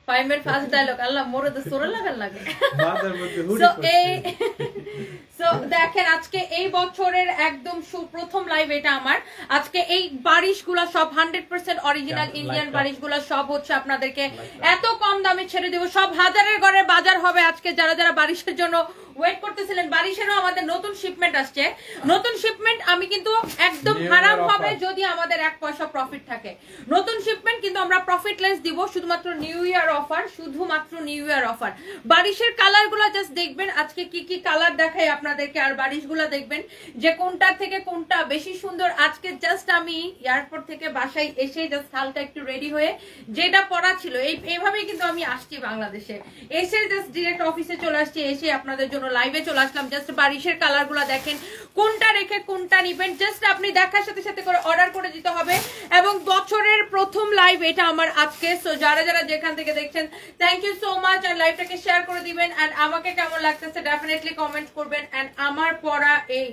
ফাইমের first dialogue আল্লাহ মোরে তো সোরে লাগার লাগে। সো দেখেন আজকে এই বছরের একদম প্রথম লাইভ এটা আমার। আজকে এই বারিশগুলো সব 100% অরিজিনাল ইন্ডিয়ান বারিশগুলো সব হচ্ছে আপনাদেরকে এত কম দামে ছেড়ে দেব। সব হাজারের ঘরে বাজার হবে আজকে। যারা যারা বারিশের জন্য ওয়েট করতেছিলেন, বারিশেরও আমাদের নতুন শিপমেন্ট আসছে। নতুন শিপমেন্ট আমি কিন্তু একদম হারাম হবে যদি আমাদের 1 পয়সা প্রফিট থাকে। নতুন শিপমেন্ট কিন্তু আমরা প্রফিটলেস দিব, শুধুমাত্র নিউ ইয়ার অফার, শুধুমাত্র নিউ ইয়ার অফার। বারিশের কালারগুলো জাস্ট দেখবেন আজকে কি কি কালার দেখাই আপনাদেরকে, আর বারিশগুলো দেখবেন যে কোনটা থেকে কোনটা বেশি সুন্দর। আজকে জাস্ট আমি এয়ারপোর্ট থেকে বাসায় এসে জাস্ট হালকা একটু রেডি হয়ে যেটা পড়া ছিল এইভাবেই কিন্তু আমি আসছি বাংলাদেশে, এসে জাস্ট ডিরেক্ট অফিসে চলে আসছি, এসে আপনাদের জন্য লাইভে চলে আসলাম। জাস্ট বারিশের কালারগুলো দেখেন কোনটা রেখে কোনটা নিবেন, জাস্ট আপনি দেখার সাথে সাথে করে অর্ডার করে দিতে হবে। এবং বছরের প্রথম লাইভ এটা আমার আজকে। সো যারা যারা যেখান থেকে দেখছেন থ্যাংক ইউ সো মাচ, আর লাইভটাকে শেয়ার করে দিবেন। এন্ড আমাকে কেমন লাগতেছে ডেফিনেটলি কমেন্ট করবেন। এন্ড আমার পরা এই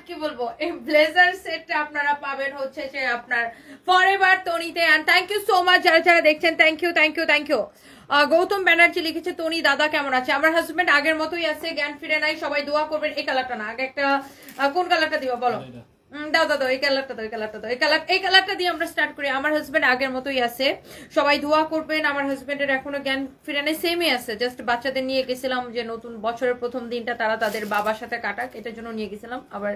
কি বলবো এই ব্লেজার সেটটা আপনারা পাবেন হচ্ছে যে আপনার ফরএভার তনিতে। And thank you so much যারা যারা দেখছেন, thank you thank you thank you. Gautam Banerjee লিখেছে তনি দাদা কেমন আছে? আমার হাজবেন্ড আগের মতোই আছে, জ্ঞান ফিরে নাই, সবাই দোয়া করবেন। এই কালারটা না, আগে একটা কোন কালারটা দিবা বলো? দাও দাও দাও, এই কালারটা দাও, এই কালারটা দাও, এই কালারটা দিয়ে আমরা স্টার্ট করি। আমার হাজবেন্ড আগের মতোই আছে, সবাই দোয়া করবেন। আমার হাজবেন্ডের এখনো জ্ঞান ফিরে নাই, সেমই আছে। জাস্ট বাচ্চাদের নিয়ে গেছিলাম যে নতুন বছরের প্রথম দিনটা তারা তাদের বাবার সাথে কাটাক, এটার জন্য নিয়ে গেছিলাম। আবার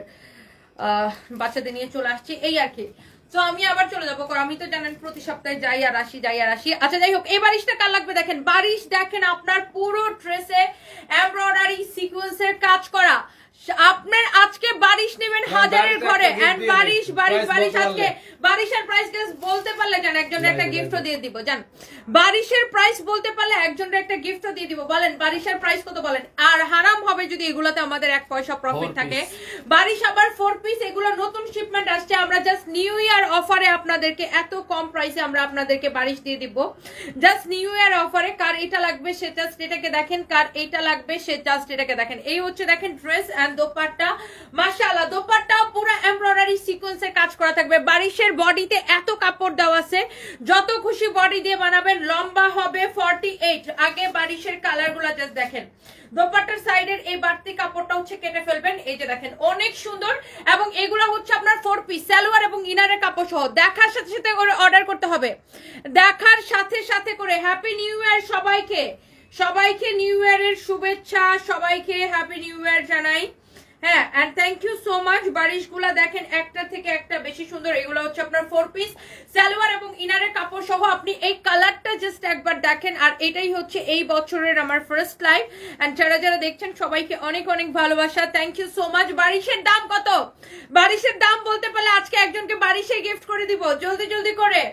বাচ্চাদের নিয়ে চলে আসছি, এই আর কি। তো আমি আবার চলে যাবো, কারণ আমি তো জানেন প্রতি সপ্তাহে যাই আর আসি, যাই আর আসি। আচ্ছা যাই হোক, এই বারিশটা কার লাগবে দেখেন। বারিশ দেখেন আপনার পুরো ড্রেসে এমব্রয়ডারি সিকোয়েন্সের কাজ করা। আপনার আজকে বারিশ নেবেন হাজারের ঘরে। এন্ড বারিশ বারিশ বারিশ আজকে বারিশের প্রাইস গেস বলতে পারলে জান একজনের একটা গিফটও দিয়ে দিব। জান বারিশের প্রাইস বলতে পারলে একজনের একটা গিফটও দিয়ে দিব। বলেন বারিশের প্রাইস কত বলেন? আর হারাম হবে যদি এগুলাতে আমাদের 1 পয়সা প্রফিট থাকে। বারিশ আবার 4 পিস, এগুলো নতুন শিপমেন্ট আসছে। আমরা জাস্ট নিউ ইয়ার অফারে আপনাদেরকে এত কম প্রাইসে আমরা আপনাদেরকে বারিশ দিয়ে দিব, জাস্ট নিউ ইয়ার অফারে। কার এটা লাগবে সে জাস্ট এটাকে দেখেন, কার এটা লাগবে সে জাস্ট এটাকে দেখেন। এই হচ্ছে দেখেন ড্রেস এন্ড দোপাট্টা। মাশাআল্লাহ, দোপাট্টাও পুরো এমব্রয়ডারি সিকোয়েন্সের কাজ করা থাকবে। বারিশের বডিতে এত কাপড় দেওয়া আছে, যত খুশি বডি দিয়ে বানাবেন। লম্বা হবে 48। আগে বারিশের কালারগুলো জাস্ট দেখেন। দোপাট্টার সাইডের এই বাড়তি কাপড়টা হচ্ছে কেটে ফেলবেন, এই যে দেখেন অনেক সুন্দর। এবং এগুলো হচ্ছে আপনার 4 পিস, সালোয়ার এবং ইনারের কাপড় সহ। দেখার সাথে সাথে করে অর্ডার করতে হবে, দেখার সাথে সাথে করে। হ্যাপি নিউ ইয়ার সবাইকে, সবাইকে নিউ ইয়ারের শুভেচ্ছা, সবাইকে হ্যাপি নিউ ইয়ার জানাই। হ্যাঁ, and thank you so much. বারিশগুলা দেখেন একটা থেকে একটা বেশি সুন্দর। এগুলো হচ্ছে আপনার 4 পিস, সালোয়ার এবং ইনারের কাপড় সহ। আপনি এই কালারটা জাস্ট একবার দেখেন। আর এটাই হচ্ছে এই বছরের আমার ফার্স্ট লাইভ। এন্ড যারা যারা দেখছেন সবাইকে অনেক অনেক ভালোবাসা, থ্যাংক ইউ সো মাচ। বারিশের দাম কত? বারিশের দাম বলতে পারলে আজকে একজনকে বারিশে গিফট করে দিব, জলদি জলদি করে।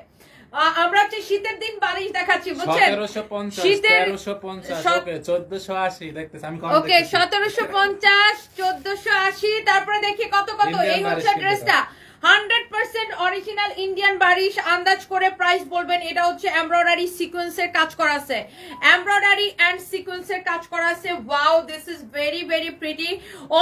আমরা হচ্ছে শীতের দিন বারিশ দেখাচ্ছি, বুঝছেন? 1750 ওকে 1480 দেখতেছি আমি। ওকে 1750 1480। তারপরে দেখি কত কত। এই হচ্ছে ড্রেসটা 100% অরিজিনাল ইন্ডিয়ান বারিশ। আন্দাজ করে প্রাইস বলবেন। এটা হচ্ছে এমব্রয়ডারি সিকোয়েন্সের কাজ করা আছে, এমব্রয়ডারি এন্ড সিকোয়েন্সের কাজ করা আছে। Wow, this is very very pretty,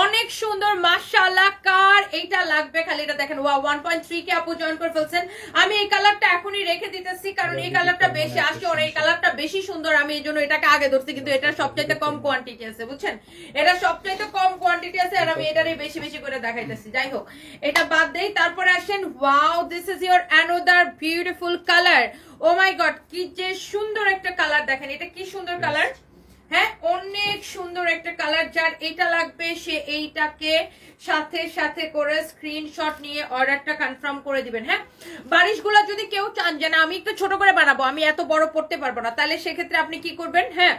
অনেক সুন্দর মাশাআল্লাহ। কার এইটা লাগবে খালি এটা দেখেন। ওয়াও, 1.3 কে আপু জয়েন করে ফেলছেন। আমি এই কালারটা এখনই রেখে দিতেছি, কারণ এই কালারটা বেশি আসছে, আর এই কালারটা বেশি সুন্দর। আমি এই জন্য এটাকে আগে ধরছি, কিন্তু এটা সবচাইতে কম কোয়ান্টিটি আছে, বুঝছেন? এটা সবচাইতে কম কোয়ান্টিটি আছে, আর আমি এটারই বেশি বেশি করে দেখাইতেছি। যাই হোক, এটা বাদ দেই। তারপরে আসেন, wow, this is your another beautiful colour. Oh my god, কি যে সুন্দর একটা কালার দেখেন। এটা কি সুন্দর কালার, হ্যাঁ অনেক সুন্দর একটা কালার। যার এটা লাগবে সে এইটাকে সাথে সাথে করে স্ক্রিনশট নিয়ে অর্ডারটা কনফার্ম করে দিবেন। হ্যাঁ, বারিশগুলো যদি কেউ চান যে না আমি একটু ছোট করে বানাবো, আমি এত বড় পড়তে পারবো না, তাহলে সেক্ষেত্রে আপনি কি করবেন? হ্যাঁ,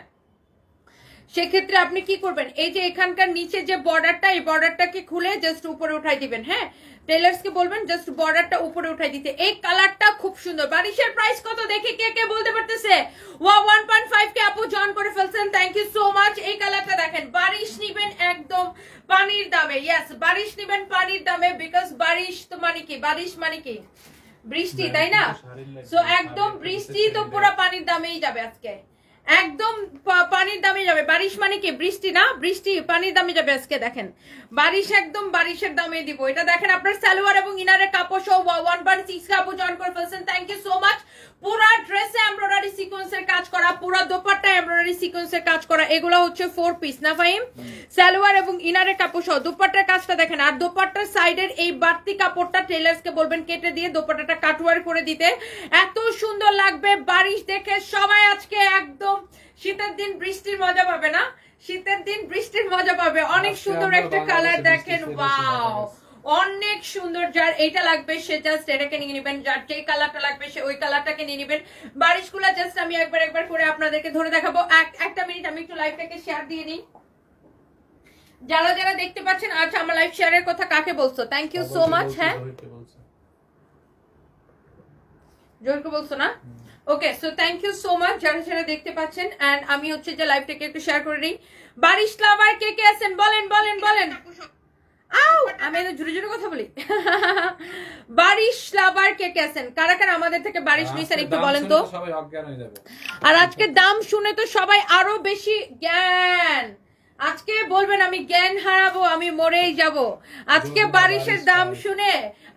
সেক্ষেত্রে আপনি কি করবেন, এই যে এখানকার নিচে যে বর্ডারটা, এই বর্ডারটাকে খুলে জাস্ট উপরে উঠাই দিবেন। হ্যাঁ, টেলার্সকে বলবেন জাস্ট বর্ডারটা উপরে উঠাই দিতে। এই কালারটা খুব সুন্দর। বারিশের প্রাইস কত দেখি কে কে বলতে পারতেছে? ওয়া 1.5 কে আপু জয়েন করে ফেলছেন, থ্যাংক ইউ সো মাচ। এই কালারটা দেখেন, বারিশ নিবেন একদম পানির দামে। ইয়েস, বারিশ নিবেন পানির দামে, বিকজ বারিশ তো মানে কি, বারিশ মানে কি বৃষ্টি, তাই না? সো একদম বৃষ্টি, তো পুরো পানির দামেই যাবে আজকে। একদম পানির দামে যাবে। বারিশ মানে কি বৃষ্টি না, বৃষ্টি পানির দামে যাবে আজকে। দেখেন বারিশ একদম বারিশের দামে দিব। এটা দেখেন আপনার সালোয়ার এবং ইনারের কাপড় সহ 1.6 কাপড় জয়েন করে ফেলছেন। Thank you so much. পুরা ড্রেসে এমব্রয়ডারি সিকোয়েন্সের কাজ করা, পুরা দোপাট্টা এমব্রয়ডারি সিকোয়েন্সের কাজ করা। এগুলো হচ্ছে 4 পিস না ফাহিম? সালোয়ার এবং ইনারের কাপড় সহ দোপাট্টার কাজটা দেখেন। আর দোপাট্টার সাইডের এই বাড়তি কাপড়টা টেলার্সকে বলবেন কেটে দিয়ে দোপাট্টাটা কাটওয়ার করে দিতে, এত সুন্দর লাগবে। বারিশ দেখে সবাই আজকে একদম শীতের দিন বৃষ্টির মজা পাবে না, শীতের দিন বৃষ্টির মজা পাবে। অনেক সুন্দর একটা কালার দেখেন, ওয়াও অনেক সুন্দর। যার এইটা লাগবে সে জাস্ট এটাকে নিয়ে নেবেন, যার যেই কালারটা লাগবে সে ওই কালারটাকে নিয়ে নেবেন। বারিশগুলা জাস্ট আমি একবার করে আপনাদেরকে ধরে দেখাবো। একটা মিনিট আমি একটু লাইভটাকে শেয়ার দিয়ে নিই। যারা যারা দেখতে পাচ্ছেন, আচ্ছা আমার লাইভ শেয়ারের কথা কাকে বলছো? Thank you so much. হ্যাঁ জোরকে বলছো না? Okay, so thank you so much যারা যারা দেখতে পাচ্ছেন। এন্ড আমি হচ্ছে যে লাইভটাকে একটু শেয়ার করে দিই। বারিশ লাভার কে কে আছেন বলেন বলেন বলেন। আও আমি এত জোরে জোরে কথা বলি। বারিশ লাভার কে কে আছেন? কারা কারা আমাদের থেকে বারিশ নিছেন একটু বলেন তো। সবাই অজ্ঞান হয়ে যাবে। আর আজকে দাম শুনে তো সবাই আরো বেশি জ্ঞান, আজকে বলবেন আমি জ্ঞান হারাবো, আমি মরেই যাব। আজকে বারিশের দাম শুনে,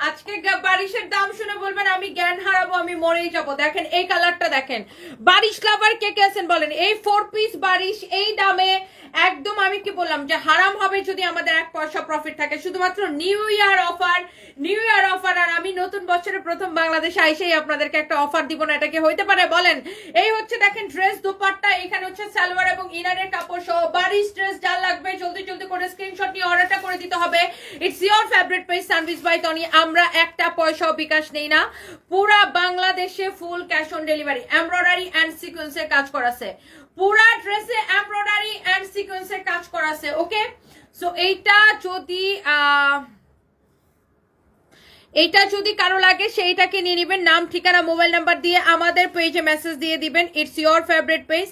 আজকে বারিশের দাম শুনে বলবেন আমি জ্ঞান হারাবো, আমি মরেই যাব। দেখেন এই কালারটা দেখেন। বারিশ লাভার কে কে আছেন বলেন। এই 4 পিস বারিশ এই দামে একদম আমি কি বললাম যে হারাম হবে যদি আমাদের 1 পয়সা প্রফিট থাকে। শুধুমাত্র new year offer, new year offer. আর আমি নতুন বছরের প্রথম বাংলাদেশে আইসেই আপনাদেরকে একটা অফার দিব না, এটা কি হইতে পারে বলেন? এই হচ্ছে দেখেন ড্রেস দোপাট্টা, এখানে হচ্ছে সালোয়ার এবং ইনারের কাপড় সহ বারিশ ড্রেস। যা লাগবে জলদি জলদি করে স্ক্রিনশট নিয়ে অর্ডারটা করে দিতে হবে। ইটস ইওর ফেভারিট পেজ সানভিজ বাই টনি। আমরা একটা পয়সাও বিকাশ নেই না, পুরা বাংলাদেশে full cash on delivery. Embroidery and সিকোয়েন্সের কাজ করা আছে, পুরা ড্রেসে এমব্রয়ডারি এন্ড সিকোয়েন্সের কাজ করা আছে। ওকে, সো এইটা যদি কারো লাগে সেইটাকে নিয়ে নেবেন। নাম ঠিকানা মোবাইল নাম্বার দিয়ে আমাদের পেজে মেসেজ দিয়ে দিবেন। ইটস ইওর ফেভারিট পেজ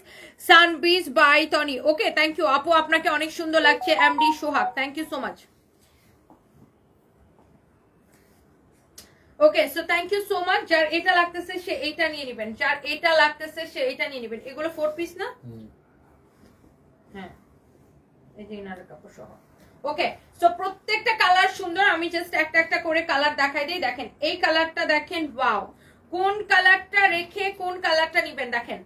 সানভিজ by Tony. Okay, thank you আপু, আপনাকে অনেক সুন্দর লাগছে। MD Sohag, thank you so much. Okay, so thank you so much. যার এটা লাগতেছে সে এইটা নিয়ে নেবেন, যার এটা লাগতেছে সে এইটা নিয়ে নেবেন। এগুলো 4 পিস না? হ্যাঁ, এই যে ইনারের কাপড় সহ। ওকে, সো প্রত্যেকটা কালার সুন্দর। আমি জাস্ট একটা একটা করে কালার দেখাই দিই। দেখেন এই কালারটা দেখেন, ওয়াও কোন কালারটা রেখে কোন কালারটা নিবেন। দেখেন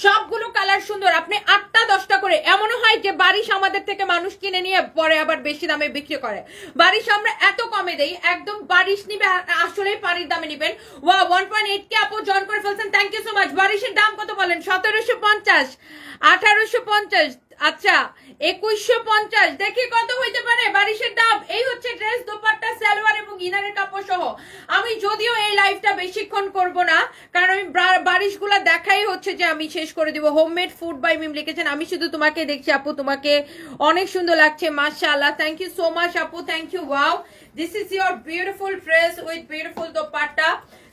সবগুলো কালার সুন্দর। আপনি 8টা 10টা করে, এমনও হয় যে বারিশ আমাদের থেকে মানুষ কিনে নিয়ে পরে আবার বেশি দামে বিক্রি করে। বারিশ আমরা এত কমে দেই, একদম বারিশ নিবে আসলেই পানির দামে নিবেন। ওয়া 1.8 কে আপু জয়েন করে ফেলছেন, থ্যাংক ইউ সো মাচ। বারিশের দাম কত বলেন? 1750, 1850, আচ্ছা 2150। দেখি কত হইতে পারে বারিশের দাম। এই হচ্ছে ড্রেস দোপাট্টা সালোয়ার এবং ইনারের কাপড় সহ। আমি যদিও এই লাইভটা বেশিক্ষণ করব না, কারণ আমি বারিশগুলা দেখাই হচ্ছে যে আমি শেষ করে দিব। হোমমেড ফুড বাই মিম লিখেছেন, আমি শুধু তোমাকে দেখছি আপু, তোমাকে অনেক সুন্দর লাগছে মাশাআল্লাহ। থ্যাংক ইউ সো মাচ আপু, thank you. Wow, this is your beautiful dress with beautiful dupatta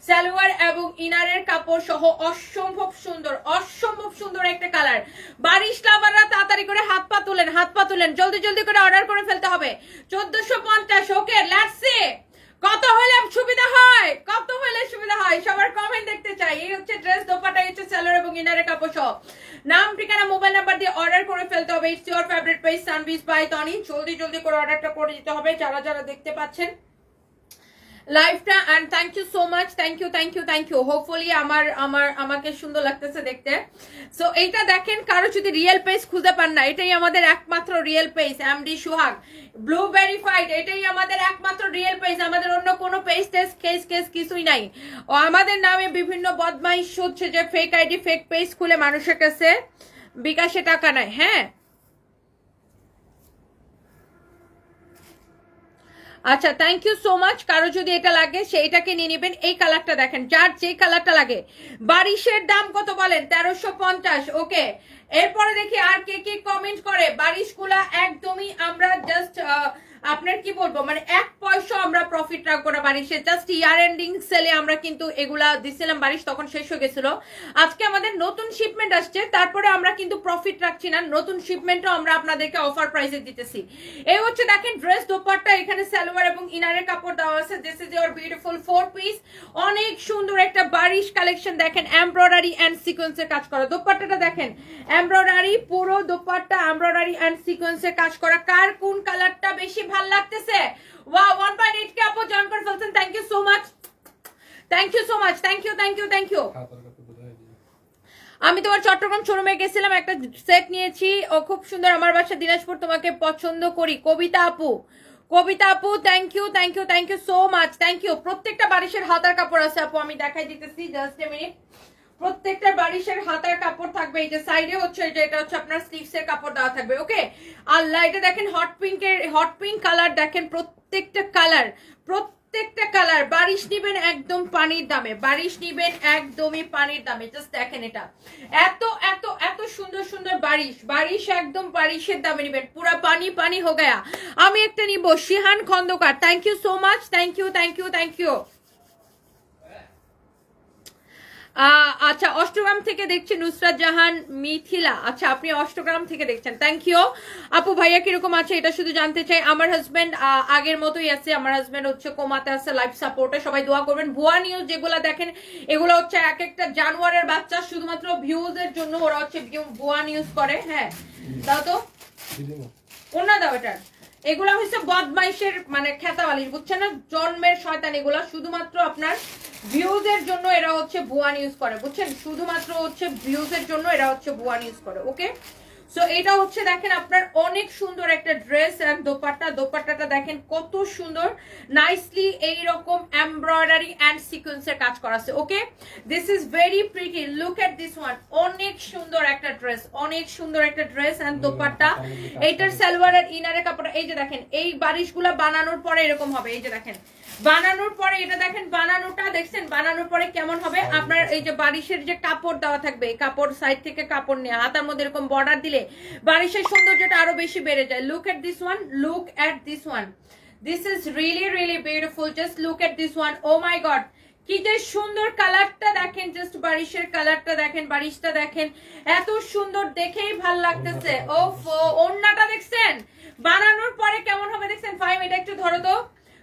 salwar এবং ইনারের কাপড় সহ। অসম্ভব সুন্দর, অসম্ভব সুন্দর একটা কালার। বারিশ লাভাররা তাড়াতাড়ি করে হাত পা তুলেন, হাত পা তুলেন, জলদি জলদি করে অর্ডার করে ফেলতে হবে। 1450। ওকে, লেটস সি কত হলে সুবিধা হয়, কত হলে সুবিধা হয়, সবার কমেন্ট দেখতে চাই। এই হচ্ছে ড্রেস দোপাট্টা, হচ্ছে সালোয়ার এবং ইনারের কাপড় সহ। নাম ঠিকানা মোবাইল নাম্বার দিয়ে অর্ডার করে ফেলতে হবে। ইটস ইওর ফেভারিট পেজ সানভিজ বাই টনি। জলদি জলদি করে অর্ডারটা করে দিতে হবে যারা যারা দেখতে পাচ্ছেন লাইভটা। And thank you so much, thank you thank you thank you. Hopefully আমাকে সুন্দর লাগতেছে দেখতে। সো এইটা দেখেন, কারো যদি রিয়েল পেজ খুঁজে পান না, এটাই আমাদের একমাত্র রিয়েল পেজ এমডি সোহাগ ব্লু ভেরিফাইড। এটাই আমাদের একমাত্র রিয়েল পেজ, আমাদের অন্য কোনো পেজ টেস্ট কেস কিছুই নাই। ও আমাদের নামে বিভিন্ন বদমাইশ হচ্ছে যে ফেক আইডি ফেক পেজ খুলে মানুষের কাছে বিকাশে টাকা নেয়। হ্যাঁ, আচ্ছা থ্যাংক ইউ সো মাচ। কারো যদি এটা লাগে সেইটাকে নিয়ে নেবেন। এই কালারটা দেখেন, যার যে কালারটা লাগে। বারিশের দাম কত বলেন? 1350। ওকে, এরপরে দেখি আর কে কি কমেন্ট করে। বারিশগুলা একদমই আমরা জাস্ট আপনার কি বলবো মানে 1 পয়সা আমরা প্রফিট রাখবো না বারিশে। জাস্ট ইয়ার এন্ডিং সেলে আমরা কিন্তু এগুলা দিছিলাম বারিশ, তখন শেষ হয়ে গেছিল। আজকে আমাদের নতুন শিপমেন্ট আসছে, তারপরে আমরা কিন্তু প্রফিট রাখছি না, নতুন শিপমেন্টও আমরা আপনাদেরকে অফার প্রাইসে দিতেছি। এই হচ্ছে দেখেন ড্রেস দোপাট্টা, এখানে সালোয়ার এবং ইনারের কাপড় দেওয়া আছে। This is your beautiful 4 piece, অনেক সুন্দর একটা বারিশ কালেকশন। দেখেন এমব্রয়ডারি এন্ড সিকোয়েন্সের কাজ করা দোপাট্টাটা, দেখেন এমব্রয়ডারি, পুরো দোপাট্টা এমব্রয়ডারি এন্ড সিকোয়েন্সের কাজ করা। কার কোন কালারটা বেশি ভালো লাগতেছে? ওয়াও 1.8 কে আপু জয়েন করে ফেলছেন, thank you so much, thank you so much, thank you thank you thank you. আমি তোমার চট্টগ্রাম শোরুমে গেছিলাম, একটা সেট নিয়েছি, ও খুব সুন্দর। আমার বাসা দিনাজপুর, তোমাকে পছন্দ করি। কবিতা আপু, কবিতা আপু thank you thank you thank you so much, thank you. প্রত্যেকটা বারিশের হাতার কাপড় আছে আপু, আমি দেখাই দিতেছি, জাস্ট এ মিনিট। প্রত্যেকটা বারিশের হাতার কাপড় থাকবে, এই যে সাইডে হচ্ছে এটা হচ্ছে আপনার স্লিভস এর কাপড় দেওয়া থাকবে। ওকে আল্লাহ, এটা দেখেন হট পিঙ্ক কালার, দেখেন প্রত্যেকটা কালার, প্রত্যেকটা কালার। বারিশ নিবেন একদম পানির দামে, বারিশ নিবেন একদমই পানির দামে। জাস্ট দেখেন এটা এত এত এত সুন্দর সুন্দর বারিশ, বারিশ একদম বারিশের দামে নিবেন, পুরা পানি পানি হো গয়া। আমি একটা নিব, Shihan Khandakar, thank you so much, thank you thank you thank you. আচ্ছা অষ্টগ্রাম থেকে দেখছি নুসরাত জাহান মিথিলা, আচ্ছা আপনি অষ্টগ্রাম থেকে দেখছেন, থ্যাংক ইউ আপু। ভাইয়া কিরকম আছে এটা শুধু জানতে চাই। আমার হাজবেন্ড আগের মতোই আছে, আমার হাজবেন্ড হচ্ছে কোমাতে আছে, লাইফ সাপোর্টে, সবাই দোয়া করবেন। ভুয়া নিউজ যেগুলো দেখেন এগুলো হচ্ছে এক একটা জানোয়ারের বাচ্চা, শুধুমাত্র ভিউজ এর জন্য ওরা হচ্ছে ভুয়া নিউজ করে। হ্যাঁ দাও তো, ওনা দাও এটা, এগুলা হচ্ছে বদমাইশের মানে খেতাবালিশ, বুঝছেন না, জন্মের শয়তান এগুলা, শুধুমাত্র আপনার ভিউজ এর জন্য এরা হচ্ছে ভুয়া নিউজ করে, বুঝছেন, শুধুমাত্র হচ্ছে ভিউজ এর জন্য এরা হচ্ছে ভুয়া নিউজ করে। ওকে সো এটা হচ্ছে দেখেন আপনার অনেক সুন্দর একটা ড্রেস এন্ড দোপাট্টা, দোপাট্টাটা দেখেন কত সুন্দর, নাইসলি এইরকম এমব্রয়ডারি এন্ড সিকোয়েন্সের কাজ করা আছে। Okay this is very pretty, look at this one, অনেক সুন্দর একটা ড্রেস, অনেক সুন্দর একটা ড্রেস এন্ড দোপাট্টা। এইটার সালোয়ার আর ইনারের কাপড়, এই যে দেখেন এই বারিশগুলা বানানোর পরে এরকম হবে, এই যে দেখেন বানানোর পরে, এটা দেখেন বানানোটা দেখছেন, বানানোর পরে কেমন হবে আপনার। এই যে বারিশের যে কাপড় দেওয়া থাকবে, এই কাপড় সাইড থেকে কাপড় নিয়ে হাতার মধ্যে এরকম বর্ডার দিলে বারিশের সৌন্দর্যটা আরো বেশি বেড়ে যায়। Look at this one, look at this one, this is really really beautiful, just look at this one. Oh my god কি যে সুন্দর কালারটা দেখেন, জাস্ট বারিশের কালারটা দেখেন, বারিশটা দেখেন এত সুন্দর, দেখেই ভাল লাগতেছে। ও ওড়নাটা দেখছেন বানানোর পরে কেমন হবে দেখছেন। ফাইম এটা একটু ধরো তো,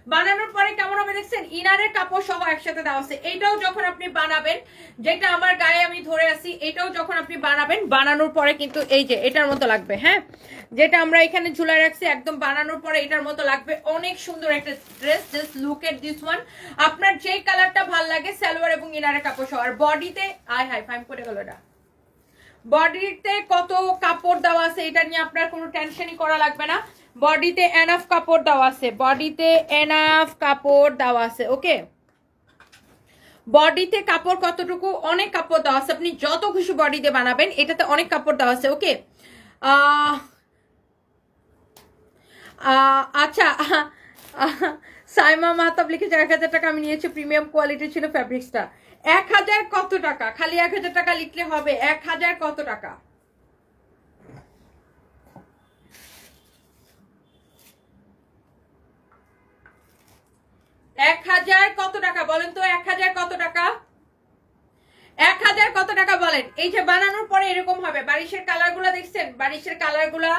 বানানোর পরে কেমন হবে দেখছেন, ইনারের কাপড় সহ একসাথে দেওয়া আছে। এইটাও যখন আপনি বানাবেন, যেটা আমার গায়ে আমি ধরে আছি, এটাও যখন আপনি বানাবেন, বানানোর পরে কিন্তু এই যে এটার মতো লাগবে। হ্যাঁ যেটা আমরা এখানে ঝুলাই রাখছি, একদম বানানোর পরে এটার মতো লাগবে, অনেক সুন্দর একটা dress. Just look at this one, আপনার যে কালারটা ভাল লাগে সালোয়ার এবং ইনারের কাপড় সহ। আর বডিতে আয় হাই ফাইম করে গেল, এটা বডিতে কত কাপড় দেওয়া আছে এটা নিয়ে আপনার কোনো টেনশনই করা লাগবে না। বডিতে এনাফ কাপড় দেওয়া আছে, বডিতে এনাফ কাপড় দেওয়া আছে। ওকে বডিতে কাপড় কতটুকু, অনেক কাপড় দেওয়া আছে, আপনি যত খুশি বডিতে বানাবেন, এটাতে অনেক কাপড় দেওয়া আছে। ওকে আচ্ছা সাইমা মাহতাব লিখেছে 1000 টাকা আমি নিয়েছি, প্রিমিয়াম কোয়ালিটি ছিল ফ্যাব্রিক্সটা। 1000 কত টাকা, খালি 1000 টাকা লিখলে হবে, 1000 কত টাকা? 1000 কত টাকা বলেন তো, 1000 কত টাকা, 1000 কত টাকা বলেন। এই যে বানানোর পরে এরকম হবে, বারিশের কালার গুলা দেখছেন, বারিশের কালার গুলা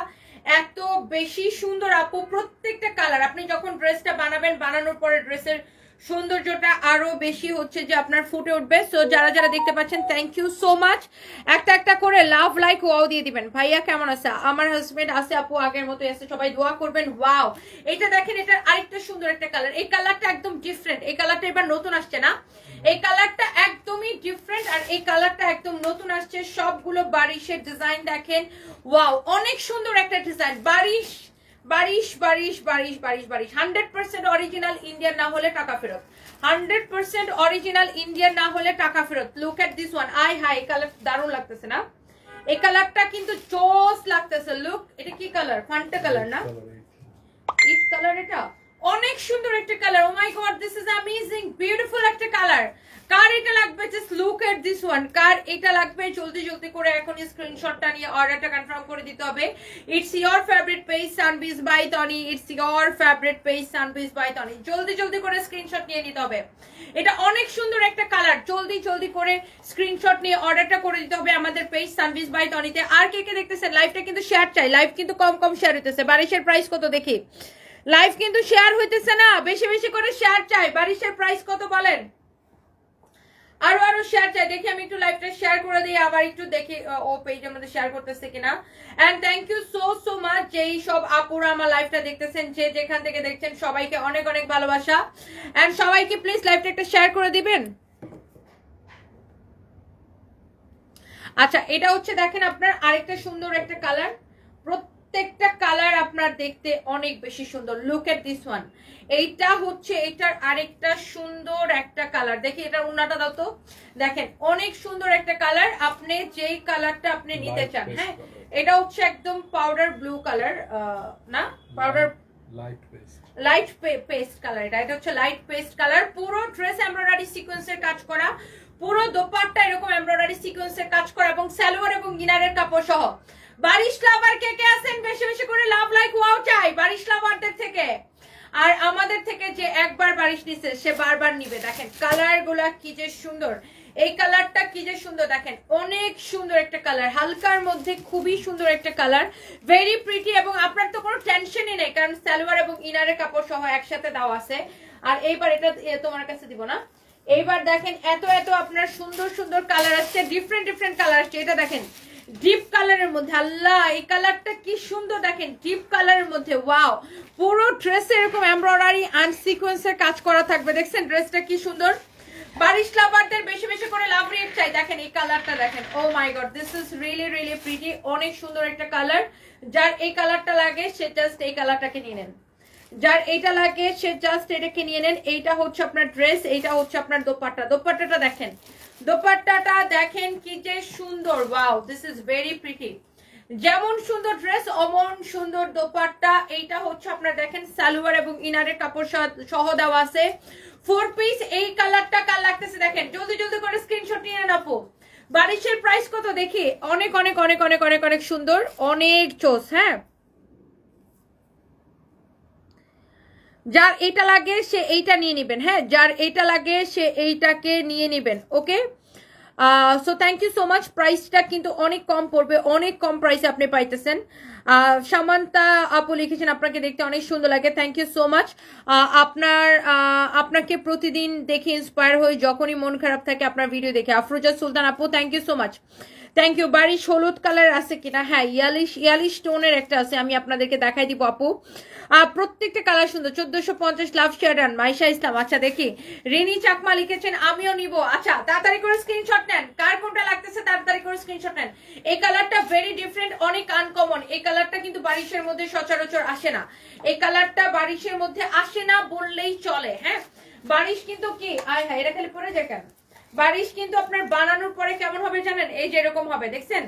এত বেশি সুন্দর আপু, প্রত্যেকটা কালার। আপনি যখন ড্রেসটা বানাবেন, বানানোর পরে ড্রেসের সৌন্দর্যটা আরো বেশি হচ্ছে যে আপনার ফুটে উঠবে। সো যারা যারা দেখতে পাচ্ছেন থ্যাংক ইউ সো মাচ, একটা একটা করে লাভ লাইক ওয়াও দিয়ে দিবেন। ভাইয়া কেমন আছে? আমার হাজবেন্ড আছে আপু, আগের মতোই আছে, সবাই দোয়া করবেন। ওয়াও এটা দেখেন, এটা আরেকটা সুন্দর একটা কালার, এই কালারটা একদম ডিফারেন্ট, এই কালারটা এবার নতুন আসছে না, এই কালারটা একদমই ডিফারেন্ট, আর এই কালারটা একদম নতুন আসছে। সবগুলো বারিশের ডিজাইন দেখেন, ওয়াও অনেক সুন্দর একটা ডিজাইন। বারিশ বারিশ বারিশ বারিশ বারিশ বারিশ 100% অরিজিনাল ইন্ডিয়ান না হলে টাকা ফেরত, 100% অরিজিনাল ইন্ডিয়ান না হলে টাকা ফেরত। লুক এট দিস ওয়ান, আই হাই কালার দারুণ লাগতেছে না, এই কালারটা কিন্তু জোস লাগতেছে। লুক এটা কি কালার, ফান্টা কালার না, ইট কালার, এটা অনেক সুন্দর একটা colour. Oh my God, this is amazing, beautiful একটা কালার। কার এটা লাগবে just look at this one. কার এটা লাগবে জলদি জলদি করে এখন স্ক্রিনশটটা নিয়ে অর্ডারটা কনফার্ম করে দিতে হবে। ইটস ইয়োর ফেভারিট পেজ সানবিজ by Tony, it's your favourite page সানবিজ বাই টনি। জলদি জলদি করে স্ক্রিনশট নিয়ে নিতে হবে। এটা অনেক সুন্দর একটা কালার, জলদি জলদি করে স্ক্রিনশট নিয়ে অর্ডারটা করে দিতে হবে আমাদের পেজ সানবিজ বাই টনিতে। আর কে কে দেখতেছেন লাইভটা কিন্তু শেয়ার চাই, লাইভ কিন্তু কম কম শেয়ার হইতেছে। বারিশের প্রাইস কত দেখি, লাইভ কিন্তু শেয়ার হইতেছে না, বেশি বেশি করে শেয়ার চাই। বারিশের প্রাইস কত বলেন, আরো আরো শেয়ার চাই। দেখি আমি একটু লাইভটা শেয়ার করে দিই, আবার একটু দেখি ও পেজের মধ্যে শেয়ার করতেছে কিনা। And thank you so so much যেই সব আপুরা আমার লাইভটা দেখতেছেন, যে যেখান থেকে দেখছেন সবাইকে অনেক অনেক ভালোবাসা। এন্ড সবাইকে প্লিজ লাইভটা একটা শেয়ার করে দিবেন। আচ্ছা, এটা হচ্ছে দেখেন আপনার আরেকটা সুন্দর একটা কালার, প্রত্যেকটা কালার আপনার দেখতে অনেক বেশি সুন্দর। Look at this one. এইটা হচ্ছে এটার আরেকটা সুন্দর একটা কালার। দেখি এটার উন্নাটা দাও তো। দেখেন অনেক সুন্দর একটা কালার, আপনি যেই কালারটা আপনি নিতে চান। হ্যাঁ, এটা হচ্ছে একদম পাউডার ব্লু কালার, না পাউডার লাইট পেস্ট কালার। এটা হচ্ছে লাইট পেস্ট কালার। পুরো ড্রেস এমব্রয়ডারি সিকোয়েন্সের কাজ করা, পুরো দোপাট্টা এরকম এমব্রয়ডারি সিকোয়েন্সের কাজ করা এবং সালোয়ার এবং ইনারের কাপড় সহ। বারিশ লাভার কে কে আছেন বেশি বেশি করে লাভ লাইক ওয়াও চাই বারিশ লাভারদের থেকে। আর আমাদের থেকে যে একবার বারিশ নিছে সে বারবার নিবে। দেখেন কালার গুলা কি যে সুন্দর, এই কালারটা কি যে সুন্দর, দেখেন অনেক সুন্দর একটা কালার, হালকার মধ্যে খুবই সুন্দর একটা কালার, ভেরি প্রিটি। এবং আপনার তো কোনো টেনশনই নেই কারণ সালোয়ার এবং ইনারের কাপড় সহ একসাথে দেওয়া আছে। আর এইবার এটা তোমার কাছে দিব না। এইবার দেখেন এত এত আপনার সুন্দর সুন্দর কালার আসছে, ডিফারেন্ট ডিফারেন্ট কালার আসছে। এটা দেখেন ডিপ কালারের মধ্যে, আল্লাহ এই কালারটা কি সুন্দর। দেখেন ডিপ কালারের মধ্যে, ওয়াও। পুরো ড্রেসে এরকম এমব্রয়ডারি অ্যান্ড সিকোয়েন্সের কাজ করা থাকবে। দেখছেন ড্রেসটা কি সুন্দর। বারিশ লাভারদের বেশি বেশি করে লাভ রিয়েক্ট চাই। দেখেন এই কালারটা দেখেন, oh my God, this is really really pretty. অনেক সুন্দর একটা কালার। যার এই কালারটা লাগে সে জাস্ট এই কালারটাকে নিয়ে নেন, যার এইটা লাগে সে জাস্ট এটাকে নিয়ে নেন। এইটা হচ্ছে আপনার ড্রেস, এইটা হচ্ছে আপনার দোপাট্টা। দোপাট্টাটা দেখেন, দোপাট্টাটা দেখেন কি যে সুন্দর, wow, this is very pretty. যেমন সুন্দর ড্রেস অমন সুন্দর দোপাট্টা। এইটা হচ্ছে আপনার দেখেন সালোয়ার এবং ইনারের কাপড় সহ দেওয়া আছে। 4 পিস। এই কালারটা কার লাগতেছে দেখেন, জলদি জলদি করে স্ক্রিনশট নিয়ে নেন আপু। বারিশের প্রাইস কত দেখি, অনেক অনেক অনেক অনেক অনেক অনেক সুন্দর, অনেক চোস। হ্যাঁ, যার এইটা লাগে সে এইটা নিয়ে নিবেন। হ্যাঁ, যার এইটা লাগে সে এইটাকে নিয়ে নিবেন। Okay, so thank you so much. প্রাইসটা কিন্তু অনেক কম পড়বে, অনেক কম প্রাইসে আপনি পাইতেছেন। সামান্তা আপু লিখেছেন আপনাকে দেখতে অনেক সুন্দর লাগে, থ্যাংক ইউ সো মাচ। আপনাকে প্রতিদিন দেখে ইন্সপায়ার হই, যখনই মন খারাপ থাকে আপনার ভিডিও দেখে। আফরোজা সুলতান আপু thank you so much, thank you. Barish হলুদ কালার আছে কিনা, হ্যাঁ ইয়ালিশ টোনের একটা আছে, আমি আপনাদেরকে দেখাই দিব আপু। প্রত্যেকটা কালার সুন্দর। 1450 লাভ শেয়ার ডান মাইশা ইসলাম। আচ্ছা দেখি, রিনি চাকমা লিখেছেন আমিও নিব। আচ্ছা তাড়াতাড়ি করে স্ক্রিনশট নেন, কার কোনটা লাগতেছে তাড়াতাড়ি করে স্ক্রিনশট নেন। এই কালারটা ভেরি ডিফারেন্ট, অনেক আনকমন। এই কালারটা কিন্তু বারিশের মধ্যে সচরাচর আসে না, এই কালারটা বারিশের মধ্যে আসে না বললেই চলে। হ্যাঁ, বারিশ কিন্তু কি আয় হ্যাঁ, এটা খালি পরে যায় কেন। বারিশ কিন্তু আপনার বানানোর পরে কেমন হবে জানেন, এই যে এরকম হবে। দেখছেন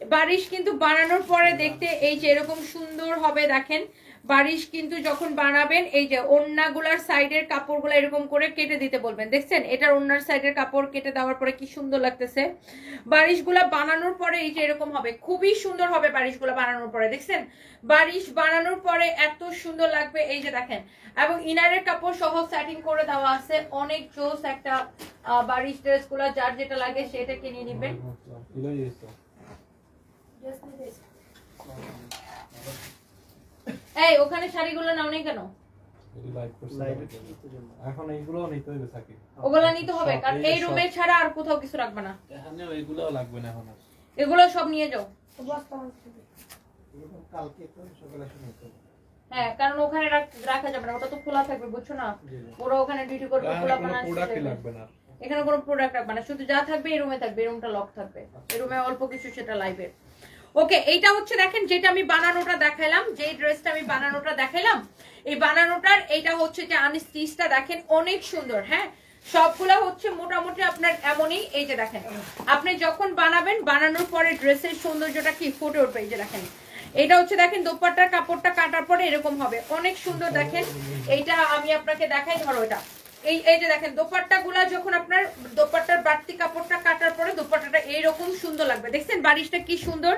বারিশ কিন্তু বানানোর পরে দেখতে এই যে এরকম সুন্দর হবে। দেখেন বারিশ কিন্তু যখন বানাবেন এই যে ওড়নাগুলার সাইডের কাপড়গুলো এরকম করে কেটে দিতে বলবেন। দেখছেন এটার ওড়নার সাইডের কাপড় কেটে দেওয়ার পরে কি সুন্দর লাগতেছে। বারিশগুলা বানানোর পরে এই যে এরকম হবে, খুবই সুন্দর হবে বারিশগুলা বানানোর পরে। দেখছেন বারিশ বানানোর পরে এত সুন্দর লাগবে, এই যে দেখেন। এবং ইনারের কাপড় সহ সেটিং করে দেওয়া আছে, অনেক জোস একটা বারিশ ড্রেসগুলা। যার যেটা লাগে সেটা কিনে নেবেন। এই ওখানে শাড়িগুলো নাও নেই কেন, এখন এইগুলো নিতে হবে থাকে, ওগুলা নিতে হবে কারণ এই রুমে ছাড়া আর কোথাও কিছু রাখবে না। এখানে ওইগুলোও লাগবে না এখন, এগুলো সব নিয়ে যাও। কালকে তো সকালে শুনতে হবে। হ্যাঁ, কারণ ওখানে রাখা যাবে না, ওটা তো খোলা থাকবে, বুঝছো না। ওরা ওখানে ডিউটি করবে, খোলা বানানো লাগবে না। এখানে কোনো প্রোডাক্ট রাখবে না, শুধু যা থাকবে এই রুমে থাকবে। এই রুমটা লক থাকবে, এই রুমে অল্প কিছু সেটা লাইভে। ওকে, এইটা হচ্ছে দেখেন যেটা আমি বানানোটা দেখাইলাম, যে ড্রেসটা আমি বানানোটা দেখাইলাম, এই বানানোটার এইটা হচ্ছে যে আনস্টিচটা দেখেন অনেক সুন্দর। হ্যাঁ, সবগুলা হচ্ছে মোটামুটি আপনার এমনই। এই যে দেখেন আপনি যখন বানাবেন, বানানোর পরে ড্রেসের সৌন্দর্যটা কি ফুটে উঠবে। এই যে দেখেন এটা হচ্ছে দেখেন দোপাট্টার কাপড়টা কাটার পরে এরকম হবে, অনেক সুন্দর। দেখেন এইটা আমি আপনাকে দেখাই, ধরো এটা এই যে দেখেন দোপাট্টা গুলা যখন আপনার দোপাট্টার বাড়তি কাপড়টা কাটার পরে দোপাট্টাটা এইরকম সুন্দর লাগবে। দেখছেন বারিশটা কি সুন্দর,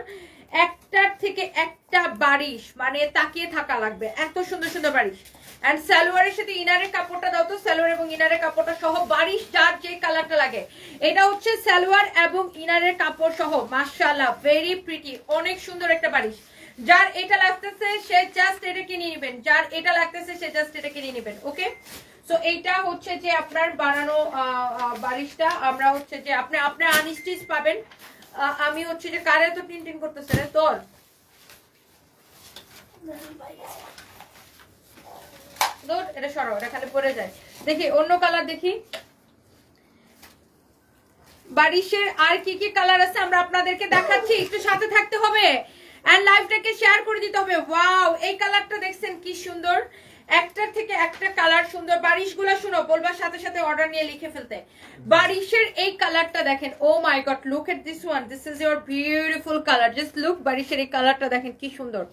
একটার থেকে একটা বারিশ মানে তাকিয়ে থাকা লাগবে, এত সুন্দর সুন্দর বারিশ। এন্ড সালোয়ারের সাথে ইনারের কাপড়টা দাও তো, সালোয়ার এবং ইনারের কাপড়টা সহ বারিশ যার যে কালারটা লাগে। এটা হচ্ছে সালোয়ার এবং ইনারের কাপড় সহ, মাশাআল্লাহ ভেরি প্রিটি, অনেক সুন্দর একটা বারিশ। যার এটা লাগতেছে সে জাস্ট এটা কিনে নেবেন, যার এটা লাগতেছে সে জাস্ট এটা কিনে নেবেন। ওকে, সো এইটা হচ্ছে যে আপনার বানানো বারিশটা। আমরা হচ্ছে যে আপনি আনস্টিচ পাবেন। আমি হচ্ছে যে কারে তো টিন করতেছে রে তোর, এটা সরাও, এটা খালি পরে যায়। দেখি অন্য কালার দেখি বারিশের আর কি কি কালার আছে আমরা আপনাদেরকে দেখাচ্ছি, একটু সাথে থাকতে হবে এন্ড লাইভটাকে শেয়ার করে দিতে হবে। ওয়াও, এই কালারটা দেখছেন কি সুন্দর, একটার থেকে একটা কালার সুন্দর। বারিশগুলো শুনো, বলবার সাথে সাথে অর্ডার নিয়ে লিখে ফেলতে। বারিশের এই কালারটা দেখেন, oh my God, look at this one, this is your beautiful colour, just look. বারিশের এই কালারটা দেখেন কি সুন্দর,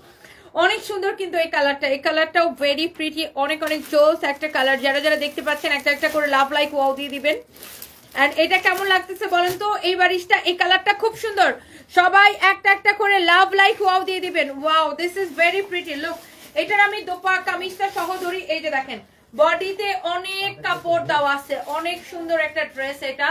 অনেক সুন্দর কিন্তু এই কালারটাও ভেরি প্রিটি, অনেক অনেক জোস একটা কালার। যারা যারা দেখতে পাচ্ছেন একটা একটা করে লাভ লাইক ওয়াও দিয়ে দিবেন। এন্ড এটা কেমন লাগতেছে বলেন তো, এই বারিশটা এই কালারটা খুব সুন্দর, সবাই একটা একটা করে লাভ লাইক ওয়াও দিয়ে দিবেন। Wow, this is very pretty, look. এটার আমি দোপা কামিজটা সহ ধরি, এই যে দেখেন বডিতে অনেক কাপড় দেওয়া আছে, অনেক সুন্দর একটা ড্রেস এটা।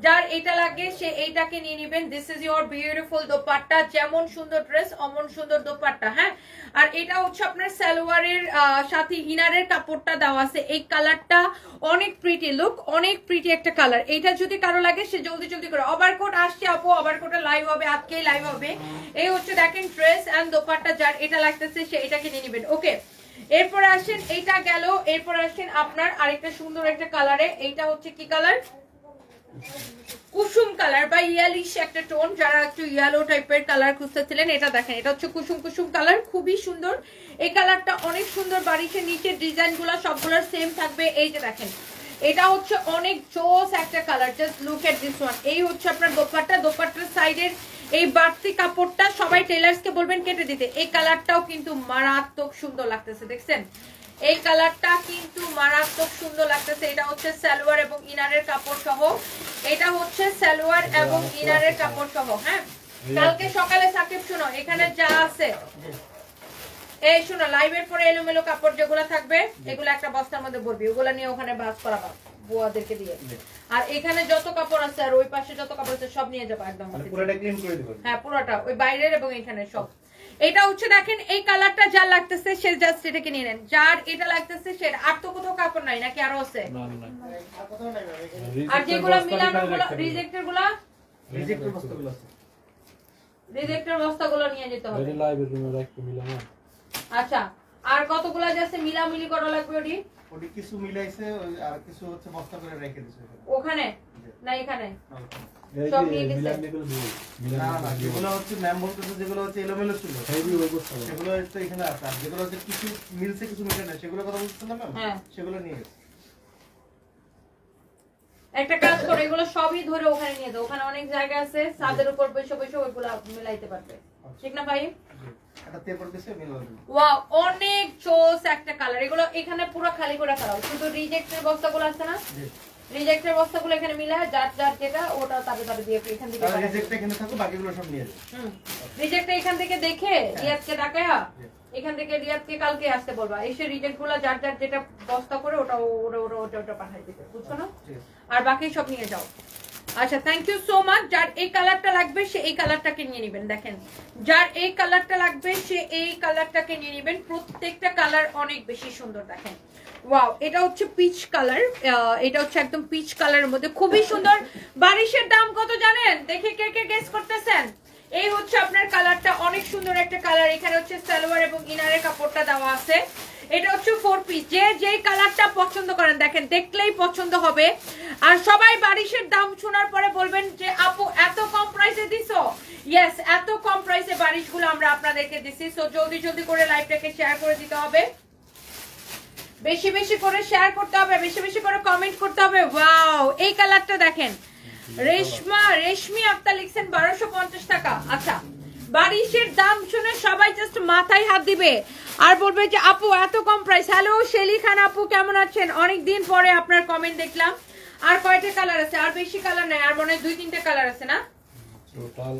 যার এটা লাগে সে এইটাকে নিয়ে নেবেন। This is your beautiful dupatta, যেমন সুন্দর ড্রেস অমন সুন্দর দোপাট্টা। হ্যাঁ, আর এটা হচ্ছে আপনার সালোয়ারের সাথে ইনারের কাপড়টা দেওয়া আছে। এই কালারটা অনেক প্রিটি, লুক, অনেক প্রিটি একটা কালার। এইটা যদি কারো লাগে সে জলদি জলদি করে, ওভারকোট আসছে আপু, ওভারকোটে লাইভ হবে, আজকেই লাইভ হবে। এই হচ্ছে দেখেন ড্রেস এন্ড দোপাট্টা, যার এটা লাগতেছে সে এটাকে নিয়ে নেবেন। ওকে, এরপর আসেন, এইটা গেল, এরপর আসেন আপনার আরেকটা সুন্দর একটা কালারে। এইটা হচ্ছে কি কালার, কুসুম কালার বা ইয়ালিশ একটা টোন, যারা একটু ইয়েলো টাইপের কালার খুঁজতেছিলেন, এটা দেখেন, এটা হচ্ছে কুসুম কালার, খুবই সুন্দর এই কালারটা, অনেক সুন্দর। বারিশের নিচের ডিজাইন গুলা সবগুলোর সেম থাকবে। এই যে দেখেন এটা হচ্ছে অনেক জোস একটা colour, just look at this one. এই হচ্ছে আপনার দোপাট্টা, দোপাট্টার সাইডের এই বাড়তি কাপড়টা সবাই টেলার্সকে বলবেন কেটে দিতে। এই কালারটাও কিন্তু মারাত্মক সুন্দর লাগতেছে, দেখছেন এই কালারটা কিন্তু মারাত্মক সুন্দর লাগতেছে। এটা হচ্ছে সালোয়ার এবং ইনারের কাপড় সহ, এটা হচ্ছে সালোয়ার এবং ইনারের কাপড় সহ। হ্যাঁ, কালকে সকালে সাকিব শুনো, এখানে যা আছে এই শুনো, লাইভের পরে এলোমেলো কাপড় যেগুলো থাকবে এগুলো একটা বস্তার মধ্যে ভরবি, ওগুলা নিয়ে ওখানে ভাঁজ করাবা বুয়াদেরকে দিয়ে। আর এখানে যত কাপড় আছে আর ওই পাশে যত কাপড় আছে সব নিয়ে যাবো একদম, পুরোটা ক্লিন করে দিব। হ্যাঁ, পুরোটা, ওই বাইরের এবং এখানে সব। এটা হচ্ছে দেখেন এই কালারটা যার লাগতেছে সে জাস্ট এটাকে নিয়ে নেন, যার এটা লাগতেছে সে। আর তো কোথাও কাপড় নাই নাকি আরো আছে? আর যেগুলো মিলানো গুলো রিজেক্টের গুলো, রিজেক্টের বস্তাগুলো নিয়ে যেতে হবে। এটা লাইভের রুমে রাখতে মিলানো। আচ্ছা, আর কতগুলো যাচ্ছে মিলামিলি করা লাগবে? ওটি কিছু মিলাইছে, আর কিছু হচ্ছে বস্তা করে রেখে দিয়েছে ওখানে না এখানে এই সব যে নিয়ে গেছে। না না, যেগুলো হচ্ছে ম্যাম বলতেছে যেগুলো হচ্ছে এলোমেলো ছিল সেগুলো হচ্ছে এখানে আছে, আর যেগুলো হচ্ছে কিছু মিলছে কিছু মিলে না সেগুলো কথা বলছিলাম ম্যাম, সেগুলো নিয়ে গেছে। একটা কাজ করো, এগুলো সবই ধরে ওখানে নিয়ে দাও, ওখানে অনেক জায়গা আছে, ছাদের উপর বসে বসে ওইগুলো মিলাইতে পারবে, ঠিক না ভাই? এটা তেরপর দিছে মিলাবে। ওয়াও, অনেক জোস একটা কালার। এগুলো এখানে পুরো খালি করে ফেলাও, শুধু রিজেক্টের বস্তাগুলো আছে না, রিজেক্টের বস্তাগুলো এখানে মিলায়, যার যার যেটা ওটা তারে তারে দিয়ে এখান থেকে রিজেক্টটা এখানে থাকো, বাকিগুলো সব নিয়ে যাও। রিজেক্টটা এখান থেকে দেখে রিয়াজকে ডাকায়া, এখান থেকে রিয়াজকে কালকে আসতে বলবা, এসে রিজেক্টগুলো যার যার যেটা বস্তা করে ওটা ওটা পাঠাই দিতে, বুঝছো না? আর বাকি সব নিয়ে যাও। আচ্ছা, থ্যাংক ইউ সো মাচ। যার এই কালারটা লাগবে সে এই কালারটাকে নিয়ে নেবেন। দেখেন, যার এই কালারটা লাগবে সে এই কালারটাকে নিয়ে নেবেন। প্রত্যেকটা কালার অনেক বেশি সুন্দর। দেখেন, ওয়াও, এটা হচ্ছে পিচ কালার, এটা হচ্ছে একদম পিচ কালারের মধ্যে খুবই সুন্দর। বারিশের দাম কত জানেন? দেখে কে কে গেস করতেছেন? এই হচ্ছে আপনার কালারটা, অনেক সুন্দর একটা কালার। এখানে হচ্ছে সালোয়ার এবং ইনারের কাপড়টা দেওয়া আছে। এটা হচ্ছে 4 পিস। যে যেই কালারটা পছন্দ করেন দেখেন, দেখলেই পছন্দ হবে। আর সবাই বারিশের দাম শোনার পরে বলবেন যে আপু এত কম প্রাইসে দিছো। ইয়েস, এত কম প্রাইসে বারিশগুলো আমরা আপনাদেরকে দিছি। সো জলদি জলদি করে লাইভটাকে শেয়ার করে দিতে হবে, বেশি বেশি করে শেয়ার করতে হবে, বেশি বেশি করে কমেন্ট করতে হবে। ওয়াও, এই কালারটা দেখেন, রেশমি আক্তার লিখছেন 1250 টাকা। আচ্ছা, বারিশের দাম শুনে সবাই জাস্ট মাথায় হাত দিবে আর বলবে যে আপু এত কম প্রাইস। হ্যালো শেলি খান আপু, কেমন আছেন? অনেকদিন পরে আপনার কমেন্ট দেখলাম। আর কয়টা কালার আছে? আর বেশি কালার নাই, আর মনে হয় 2-3টা কালার আছে না? টোটাল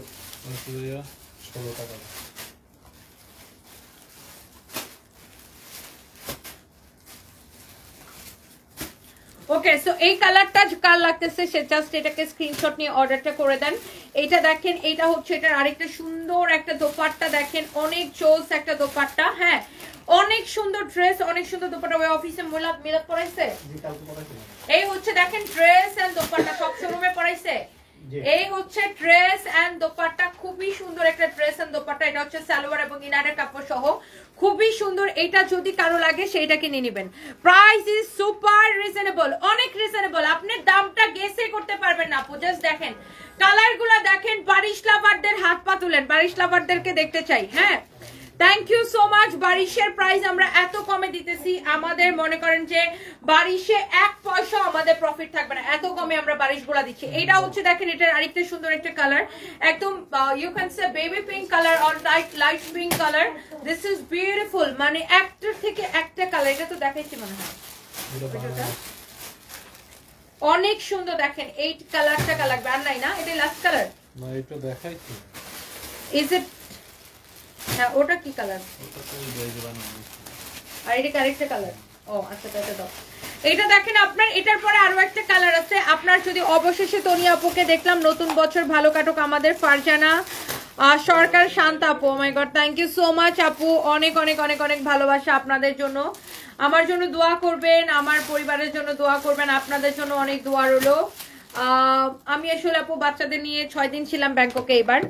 16টা কালার। ওকে, সো এই কালারটা কার লাগতেছে সে জাস্ট এটাকে স্ক্রিনশট নিয়ে অর্ডারটা করে দেন। এটা দেখেন, এটা হচ্ছে এটার আরেকটা সুন্দর একটা দোপাট্টা দেখেন, অনেক জোস একটা দোপাট্টা। হ্যাঁ, অনেক সুন্দর ড্রেস, অনেক সুন্দর দোপাট্টা। ওই অফিসে মিলাদ পরাইছে, এই হচ্ছে দেখেন ড্রেস এন্ড দোপাট্টা, সব শোরুমে পরাইছে। এই হচ্ছে ড্রেস এন্ড দোপাট্টা, খুবই সুন্দর একটা ড্রেস এন্ড দোপাট্টা। এটা হচ্ছে সালোয়ার এবং ইনারের কাপড় সহ, খুবই সুন্দর। এটা যদি কারো লাগে সেইটাকে নিয়ে নেবেন। প্রাইস ইজ সুপার রিজনেবল, অনেক রিজনেবল। আপনি দামটা গেসে করতে পারবেন না আপু। জাস্ট দেখেন কালার গুলা দেখেন। বারিশ লাভারদের হাত পা তুলেন, বারিশ লাভারদেরকে দেখতে চাই। হ্যাঁ, থ্যাংক ইউ সো মাচ। বারিশের প্রাইস আমরা এত কমে দিতেছি, আমাদের মনে করেন যে বারিশে 1 পয়সা আমাদের প্রফিট থাকবে না, এত কমে আমরা বারিশ গুলা দিচ্ছি। এটা হচ্ছে দেখেন, এটার আরেকটা সুন্দর একটা কালার, একদম you can say baby pink colour or light pink colour. This is beautiful, মানে একটার থেকে একটা কালার। এটা তো দেখাইছি মনে হয়, অনেক সুন্দর। দেখেন এই কালারটা লাগবে, আর নাই না? এটা লাস্ট কালার না, এটা দেখাইছি। Is it? হ্যাঁ, ওটা কি কালার? আর এটা আরেকটা কালার। ও আচ্ছা, এটা দাও। এটা দেখেন আপনার, এটার পরে আরো একটা কালার আছে আপনার। যদি অবশেষে তনি আপুকে দেখলাম, নতুন বছর ভালো কাটুক আমাদের। ফারজানা সরকার, শান্ত আপু, oh my God, thank you so much আপু। অনেক অনেক অনেক অনেক ভালোবাসা আপনাদের জন্য। আমার জন্য দোয়া করবেন, আমার পরিবারের জন্য দোয়া করবেন, আপনাদের জন্য অনেক দোয়া রইলো। আমি আসলে আপু বাচ্চাদের নিয়ে 6 দিন ছিলাম ব্যাংককে এবার,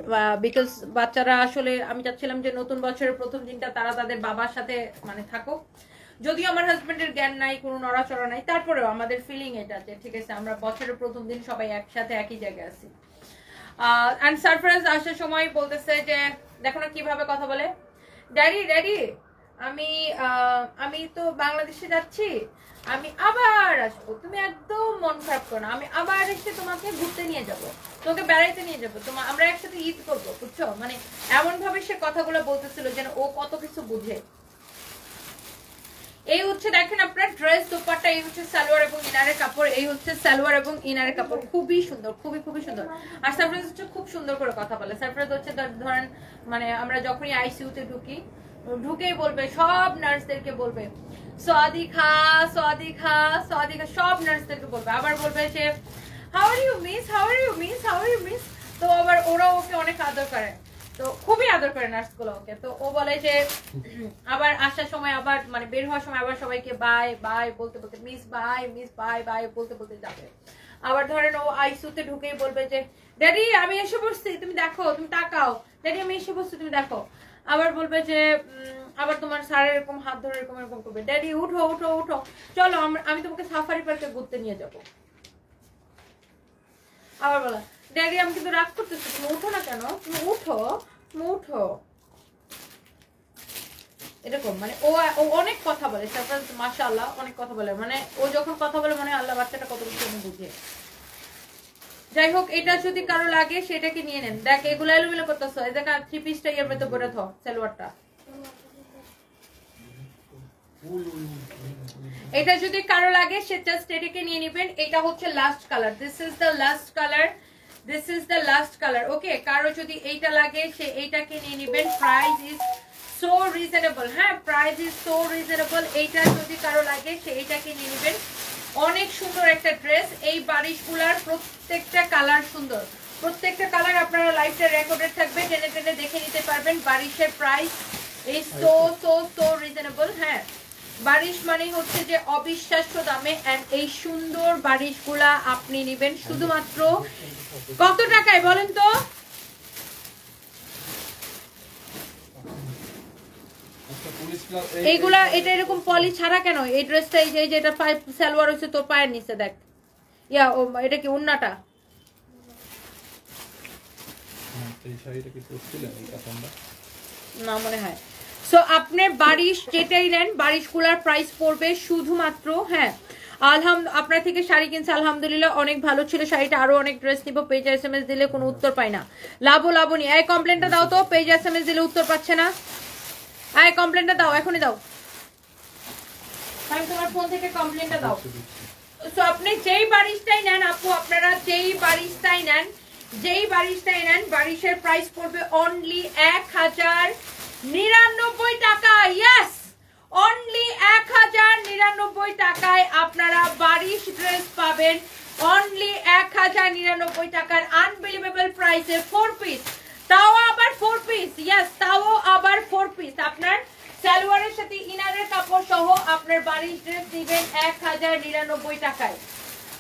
বিকজ বাচ্চারা আসলে আমি চাচ্ছিলাম যে নতুন বছরের প্রথম দিনটা তারা তাদের বাবার সাথে মানে থাকুক। যদিও আমার হাজবেন্ডের জ্ঞান নাই, কোনো নড়াচড়া নাই, তারপরেও আমাদের ফিলিং এটা যে ঠিক আছে আমরা বছরের প্রথম দিন সবাই একসাথে একই জায়গায় আছি। এন্ড সারপ্রাইজ আসার সময় বলতেছে যে দেখো না কিভাবে কথা বলে, ড্যাডি ড্যাডি আমি তো বাংলাদেশে যাচ্ছি, আমি আবার আসবো, তুমি একদম মন খারাপ করো না, আমি আবার এসে তোমাকে ঘুরতে নিয়ে যাবো, তোমাকে বেড়াইতে নিয়ে যাবো, আমরা একসাথে ঈদ করবো, বুঝছো? মানে এমন ভাবে সে কথাগুলো বলতেছিল যেন ও কত কিছু বুঝে। এই হচ্ছে দেখেন আপনার ড্রেস দোপাট্টা, এই হচ্ছে সালোয়ার এবং ইনারের কাপড়, এই হচ্ছে সালোয়ার এবং ইনারের কাপড়, খুবই সুন্দর, খুবই খুবই সুন্দর। আর সারপ্রাইজ হচ্ছে খুব সুন্দর করে কথা বলে। সারপ্রাইজ হচ্ছে ধরেন মানে আমরা যখনই আইসিইউতে ঢুকেই বলবে, সব নার্সদেরকে বলবে সাদিকা সাদিকা সাদিকা, সব নার্সদেরকে বলবে। আবার বলবে যে how are you miss, how are you miss, how are you miss. তো আবার ওরা ওকে অনেক আদর করে, তো খুবই আদর করে নার্স গুলো ওকে। তো ও বলে যে আবার আসার সময় আবার মানে বের হওয়ার সময় আবার সবাইকে বাই বাই বলতে বলতে, মিস বাই বাই বলতে বলতে যাবে। আবার ধরেন ও আইসিইউতে ঢুকেই বলবে যে ড্যাডি আমি এসে বসছি, তুমি দেখো, তুমি তাকাও, ড্যাডি আমি এসে বসছি, তুমি দেখো। আবার বলবে যে আবার তোমার স্যার এরকম হাত ধরে এরকম এরকম করবে, ড্যাডি উঠো উঠো উঠো, চলো আমি তোমাকে সাফারি পার্কে ঘুরতে নিয়ে যাবো। আবার বলা, ড্যাডি আমি কিন্তু রাগ করতেছি, তুমি উঠো না কেন, তুমি উঠো, তুমি উঠো, এরকম। মানে ও অনেক কথা বলে, সারপ্রাইজ মাশাআল্লাহ অনেক কথা বলে। মানে ও যখন কথা বলে মনে হয় আল্লাহ বাচ্চাটা কত কিছু বুঝে। যাই হোক, এটা যদি কারো লাগে সেটাকে নিয়ে নেন। দেখ এগুলো এলোমেলো করতেছ, এই দেখ 3 পিসটা এর মধ্যে পরে থাও সালোয়ারটা। এটা যদি কারো লাগে সে জাস্ট এটাকে নিয়ে নেবেন। এটা হচ্ছে last colour, this is the last colour, this is the last colour. Okay, কারো যদি এইটা লাগে সে এইটাকে নিয়ে নেবেন। প্রাইস ইজ সো রিজনেবল, হ্যাঁ প্রাইস ইজ সো রিজনেবল। এইটা যদি কারো লাগে সে এইটাকে নিয়ে নেবেন। অনেক সুন্দর একটা ড্রেস। এই বারিশগুলার প্রত্যেকটা কালার সুন্দর, প্রত্যেকটা কালার আপনারা লাইভটা রেকর্ডেড থাকবে, টেনে টেনে দেখে নিতে পারবেন। বারিশের price is so so so reasonable. হ্যাঁ, বারিশ মানে হচ্ছে যে অবিশ্বাস্য দামে। এন্ড এই সুন্দর বারিশগুলা আপনি নেবেন শুধুমাত্র কত টাকায় বলেন তো? এইগুলা এটা এরকম পলি ছাড়া কেন? এই ড্রেসটা এই যে এটা পায়ে সালোয়ার হচ্ছে তোর পায়ের নিচে, দেখ ইয়া ও এটা কি উন্নাটা? এই শাড়িটা কি পরছিলেন এই কাপড়টা? না মনে হয়। সো আপনি বারিশ যেটাই নেন, বারিশগুলার প্রাইস পড়বে শুধুমাত্র, হ্যাঁ আপনার থেকে শাড়ি কিনছে আলহামদুলিল্লাহ, অনেক ভালো ছিল শাড়িটা, আরো অনেক ড্রেস নিব। পেজ SMS দিলে কোনো উত্তর পাই না, লাভনি। এই কমপ্লেনটা দাও তো, পেজ SMS দিলে উত্তর পাচ্ছে না। এই কমপ্লেনটা দাও, এখনই দাও, তোমার ফোন থেকে কমপ্লেনটা দাও। তো আপনি যেই বারিশটাই নেন আপু, আপনারা যেই বারিশটাই নেন, বারিশের প্রাইস পড়বে অনলি 1099 টাকা। ইয়েস, অনলি 1099 টাকায় আপনারা বারিশ ড্রেস পাবেন, অনলি 1099 টাকার আনবিলিভেবল প্রাইসে 4 পিস, তাও আবার 4 পিস। ইয়েস, তাও আবার 4 পিস। আপনার সালোয়ারের সাথে ইনারের কাপড় সহ আপনার বারিশ ড্রেস দিবেন 1099 টাকায়।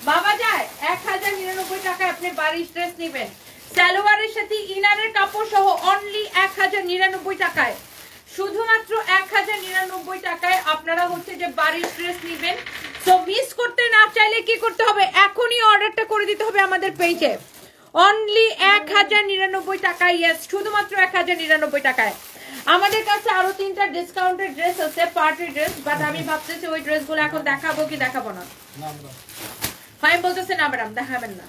বাবা যায় 1099 টাকায় আপনি বারিশ ড্রেস নেবেন, সালোয়ারের সাথে ইনারের কাপড় সহ অনলি 1099 টাকায়, শুধুমাত্র 1099 টাকায় আপনারা হচ্ছে যে বারিশ ড্রেস নেবেন। সো মিস করতে না চাইলে কি করতে হবে, এখনই অর্ডারটা করে দিতে হবে আমাদের পেজে, অনলি 1099 টাকায়। ইয়েস, শুধুমাত্র 1099 টাকায়। আমাদের কাছে আরো 3টা ডিসকাউন্টেড ড্রেস আছে, পার্টি ড্রেস, বাট আমি ভাবতেছি ওই ড্রেসগুলো এখন দেখাবো কি দেখাবো না। ফাইন বলতেছে না ম্যাডাম, দেখাবেন না।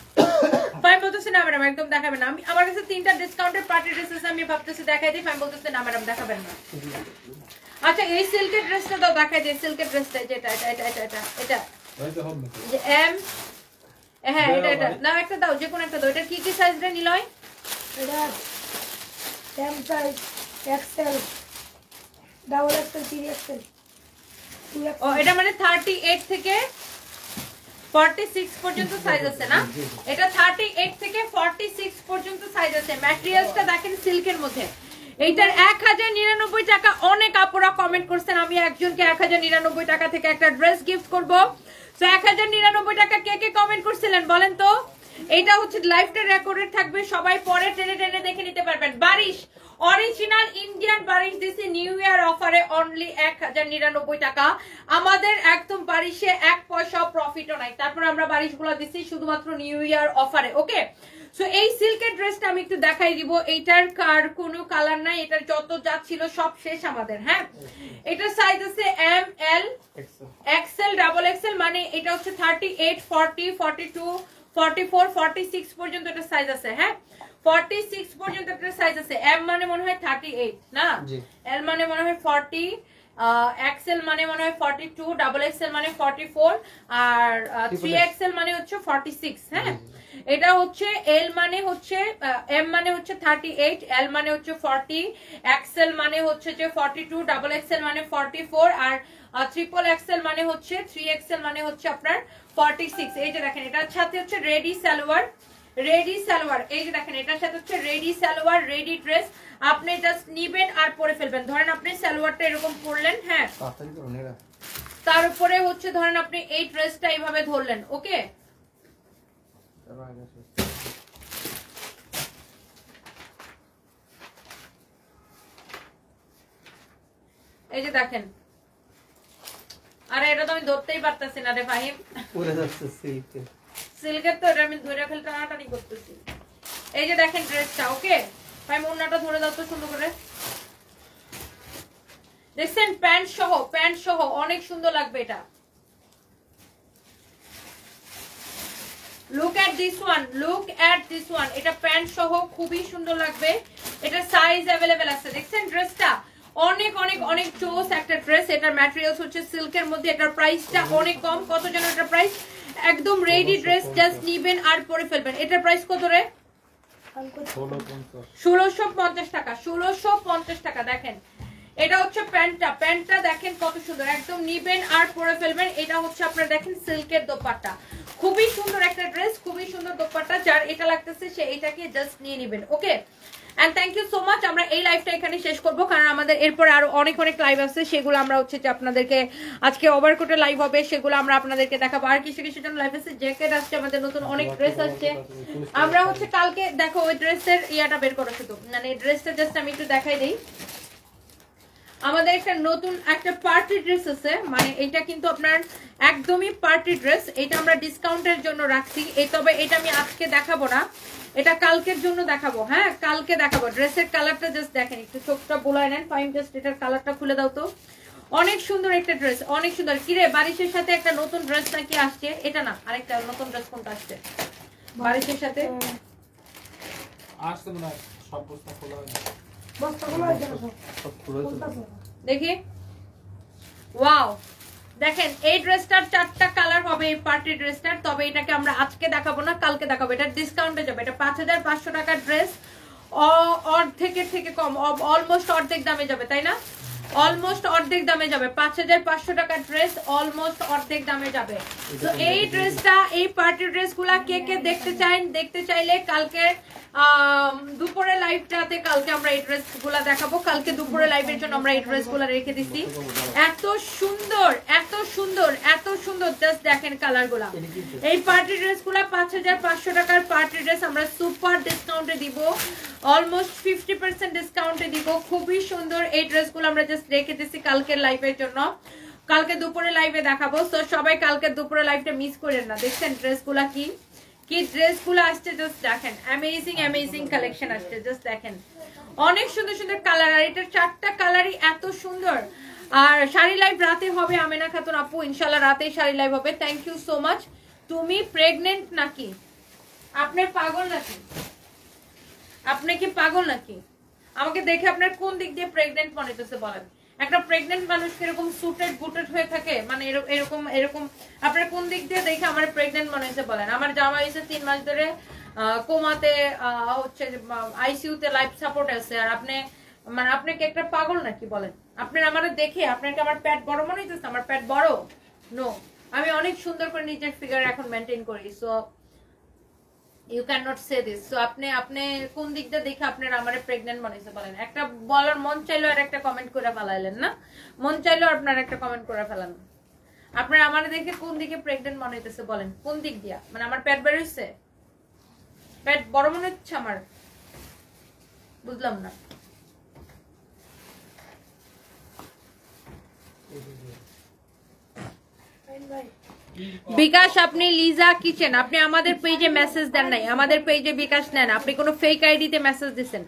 ফাইন বলতেছে না ম্যাডাম, একদম দেখাবেন না। আমার কাছে 3টা ডিসকাউন্টেড পার্টি ড্রেস আছে, আমি ভাবতেছি দেখাই দিই। ফাইন বলতেছে না ম্যাডাম, দেখাবেন না। আচ্ছা, এই সিল্কের ড্রেসটা দাও, দেখাই দিই। সিল্কের ড্রেসটা যেটা এটা এম, হ্যাঁ এটা নাও, একটা দাও, যে কোনো একটা দাও। এটা কি কি সাইজটা নিল? এটা M size, XL, double XL, 3XL। Oh, এটা মানে 38 থেকে 46 পর্যন্ত সাইজ আছে না? এটা 38 থেকে 46 পর্যন্ত সাইজ আছে। ম্যাটেরিয়ালসটা দেখেন সিল্কের মধ্যে। এইটার 1099 টাকা। অনেক আপুরা কমেন্ট করছেন আমি একজনকে 1099 টাকা থেকে একটা ড্রেস গিফট করব। তো 1099 টাকা কে কে কমেন্ট করছিলেন বলেন তো? এটা হচ্ছে লাইভটা রেকর্ডেড থাকবে, সবাই পরে টেনে টেনে দেখে নিতে পারবেন। বারিশ অরিজিনাল ইন্ডিয়ান বারিশ দিছি নিউ ইয়ার অফারে অনলি 1099 টাকা। আমাদের একদম বারিশে 1 পয়সা প্রফিটও নাই, তারপর আমরা বারিশগুলো দিছি শুধুমাত্র নিউ ইয়ার অফারে। ওকে, সো এই সিল্কের ড্রেসটা আমি একটু দেখাই দিব। এইটার কোনো কালার নাই, এটার যত যা ছিল সব শেষ আমাদের। হ্যাঁ, এটার সাইজ আছে এম, এল, এক্সেল, ডাবল এক্সেল, মানে এটা হচ্ছে 38, 40, 42, 44, 46 পর্যন্ত এটা সাইজ আছে। হ্যাঁ, 46 পর্যন্ত একটা সাইজ আছে। এম মানে মনে হয় 38 না, এল মানে মনে হয় 40, এক্সেল মানে মনে হয় 42, ডাবল এক্সেল মানে 44, আর 3XL মানে হচ্ছে 46। হ্যাঁ, এটা হচ্ছে এল মানে হচ্ছে এম মানে হচ্ছে 38, এল মানে হচ্ছে 40, এক্সেল মানে হচ্ছে যে 42, ডাবল এক্সেল মানে 44, আর ট্রিপল এক্সেল মানে হচ্ছে 3XL মানে হচ্ছে আপনার 46। এই যে দেখেন, এটার সাথে হচ্ছে রেডি সালোয়ার, রেডি সালোয়ার। এই যে দেখেন, এটার সাথে হচ্ছে রেডি সালোয়ার, রেডি ড্রেস। আপনি জাস্ট নিবেন আর পরে ফেলবেন। ধরেন আপনি সালোয়ারটা এরকম পরলেন, হ্যাঁ, তার উপরে হচ্ছে ধরেন আপনি এই ড্রেসটা এইভাবে ধরলেন। ওকে, এই যে দেখেন, আরে এটা তো আমি ধরতেই পারতেছি না রে ফাহিম, পুরো যাচ্ছে সিল্কের। সিল্কের তো এটা আমি ধরে ফেলতে টানাটানি করতেছি। এই যে দেখেন ড্রেসটা। ওকে, ফাহিম ওন্নাটা ধরে দাও তো সুন্দর করে। দেখছেন, প্যান্ট সহ, প্যান্ট সহ অনেক সুন্দর লাগবে এটা। Look at this one, look at this one. এটা প্যান্ট সহ খুবই সুন্দর লাগবে। এটা সাইজ अवेलेबल আছে। দেখছেন ড্রেসটা অনেক অনেক অনেক চোস একটা ড্রেস। এটার ম্যাটেরিয়ালস হচ্ছে সিল্কের মধ্যে। এটার প্রাইসটা অনেক কম। কত যেন এটার প্রাইস? একদম রেডি ড্রেস, জাস্ট নিবেন আর পরে ফেলবেন। এটার প্রাইস কত রে? 1650 টাকা। 1650 টাকা। দেখেন, এটা হচ্ছে প্যান্টটা। প্যান্টটা দেখেন কত সুন্দর, একদম নিবেন আর পরে ফেলবেন। এটা হচ্ছে আপনার দেখেন সিল্কের দোপাট্টা, খুবই সুন্দর একটা ড্রেস, খুবই সুন্দর দোপাট্টা। যার এটা লাগতেছে সে এটাকে জাস্ট নিয়ে নেবেন। Okay, and thank you so much. আমরা এই লাইভটা এখানে শেষ করব, কারণ আমাদের এরপরে আরো অনেক অনেক লাইভ আছে, সেগুলো আমরা হচ্ছে যে আপনাদেরকে আজকে ওভারকোটে লাইভ হবে, সেগুলো আমরা আপনাদেরকে দেখাবো। আর কিছু কিছু জন লাইভ আছে, জ্যাকেট আসছে, আমাদের নতুন অনেক ড্রেস আসছে। আমরা হচ্ছে কালকে দেখো ওই ড্রেসের ইয়াটা বের করো, শুধু মানে ড্রেসটা জাস্ট আমি একটু দেখাই দিই। আমাদের একটা নতুন একটা পার্টি ড্রেস আছে, মানে এটা কিন্তু আপনার একদমই পার্টি ড্রেস। এটা আমরা ডিসকাউন্টের জন্য রাখছি। তবে এটা আমি আজকে দেখাবো না, এটা কালকের জন্য দেখাবো। হ্যাঁ, কালকে দেখাবো। ড্রেসের কালারটা জাস্ট দেখেন, একটু চোখটা বোলায় নেন। ফাইন, জাস্ট এটার কালারটা খুলে দাও তো। অনেক সুন্দর একটা ড্রেস, অনেক সুন্দর। কিরে বারিশের সাথে একটা নতুন ড্রেস নাকি আসছে? এটা না, আরেকটা নতুন ড্রেস কোনটা আসছে বারিশের সাথে? আসছে না, সব বস্তা খোলা হয়েছে। দেখি, ওয়াও, দেখেন এই ড্রেসটার 4টা কালার হবে এই পার্টি ড্রেসটার। তবে এটাকে আমরা আজকে দেখাবো না, কালকে দেখাবো। এটা ডিসকাউন্টে যাবে। এটা 5500 টাকার ড্রেস, অর্ধেকের থেকে কম, অলমোস্ট অর্ধেক দামে যাবে, তাই না? অলমোস্ট অর্ধেক দামে যাবে। 5500 টাকার ড্রেস অলমোস্ট অর্ধেক দামে যাবে। তো এই ড্রেসটা, এই পার্টি ড্রেসগুলা কে কে দেখতে চাইলে কালকে দুপুরে লাইভটাতে কালকে আমরা এই ড্রেসগুলা দেখাবো। কালকে দুপুরে লাইভের জন্য আমরা এই ড্রেসগুলা রেখে দিছি। এত সুন্দর, এত সুন্দর, এত সুন্দর। জাস্ট দেখেন কালারগুলা। এই পার্টি ড্রেসগুলা 5500 টাকার পার্টি ড্রেস আমরা সুপার ডিসকাউন্টে দিব, অলমোস্ট 50% ডিসকাউন্টে দিব। খুবই সুন্দর এই ড্রেসগুলো আমরা জাস্ট রেখে দিছি কালকের লাইভের জন্য। কালকে দুপুরে লাইভে দেখাবো। তো সবাই কালকে দুপুরে লাইভটা মিস করেন না। দেখছেন ড্রেসগুলা কি কি ড্রেসগুলো আসছে, জাস্ট দেখেন। অ্যামেজিং অ্যামেজিং কালেকশন আসছে, জাস্ট দেখেন। অনেক সুন্দর সুন্দর কালার, আর এটার 4টা কালারই এত সুন্দর। আর শাড়ি লাইভ রাতে হবে আমেনা খাতুন আপু, ইনশাআল্লাহ রাতেই শাড়ি লাইভ হবে। Thank you so much. তুমি প্রেগনেন্ট নাকি? আপনি পাগল নাকি? আপনি কি পাগল নাকি? আমাকে দেখে আপনার কোন দিক দিয়ে প্রেগনেন্ট মনে হচ্ছে বলেন? একটা প্রেগনেন্ট মানুষ কিরকম সুটেড বুটেড হয়ে থাকে, মানে এরকম এরকম আপনার কোন দিক দিয়ে দেখে আমার প্রেগনেন্ট মনে হচ্ছে বলেন? আমার জামা হয়েছে 3 মাস ধরে কোমাতে, হচ্ছে আইসিইউতে লাইফ সাপোর্ট আছে, আর আপনি মানে আপনি কি একটা পাগল নাকি বলেন? আপনার আমার দেখে আপনার কি আমার পেট বড় মনে হইতেছে? আমার পেট বড় নো, আমি অনেক সুন্দর করে নিজের ফিগার এখন মেনটেন করি। So you can not say this. So আপনি কোন দিক দিয়ে দেখে আপনার আমারে প্রেগন্যান্ট মনে হচ্ছে বলেন? একটা বলার মন চাইলো আর একটা কমেন্ট করে ফেলাইলেন না? মন চাইলো আপনার একটা কমেন্ট করে ফেলান। আপনার আমারে দেখে কোন দিকে প্রেগন্যান্ট মনে হইতেছে বলেন? কোন দিক দিয়া? মানে আমার পেট বের হইছে? পেট বড় মনে হচ্ছে আমার? বুঝলাম না। বিকাশ, আপনি লিজা কিচেন, আপনি আমাদের পেজে মেসেজ দেন নাই, আমাদের পেজে বিকাশ নেন। আপনি কোনো ফেক আইডিতে মেসেজ দিচ্ছেন।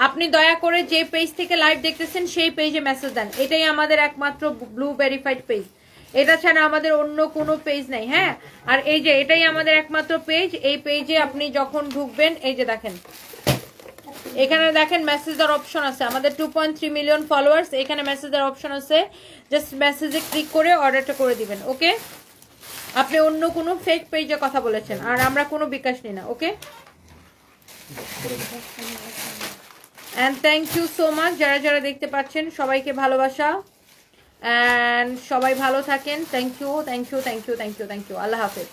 আপনি দয়া করে যে পেজ থেকে লাইভ দেখতেছেন সেই পেজে মেসেজ দেন। এটাই আমাদের একমাত্র ব্লু ভেরিফাইড পেজ, এটা ছাড়া আমাদের অন্য কোনো পেজ নাই। হ্যাঁ, আর এই যে এটাই আমাদের একমাত্র পেজ। এই পেজে আপনি যখন ঢুকবেন, এই যে দেখেন এখানে দেখেন মেসেজ দেওয়ার অপশন আছে। আমাদের 2.3 মিলিয়ন ফলোয়ার্স, এখানে মেসেজ দেওয়ার অপশন আছে। জাস্ট মেসেজে ক্লিক করে অর্ডারটা করে দিবেন। ওকে, আপনি অন্য কোনো ফেক পেজে কথা বলেছেন, আর আমরা কোনো বিকাশ নিই না। Okay, and thank you so much যারা যারা দেখতে পাচ্ছেন, সবাইকে ভালোবাসা, এন্ড সবাই ভালো থাকেন। Thank you, thank you, thank you, thank you, thank you. আল্লাহ হাফেজ।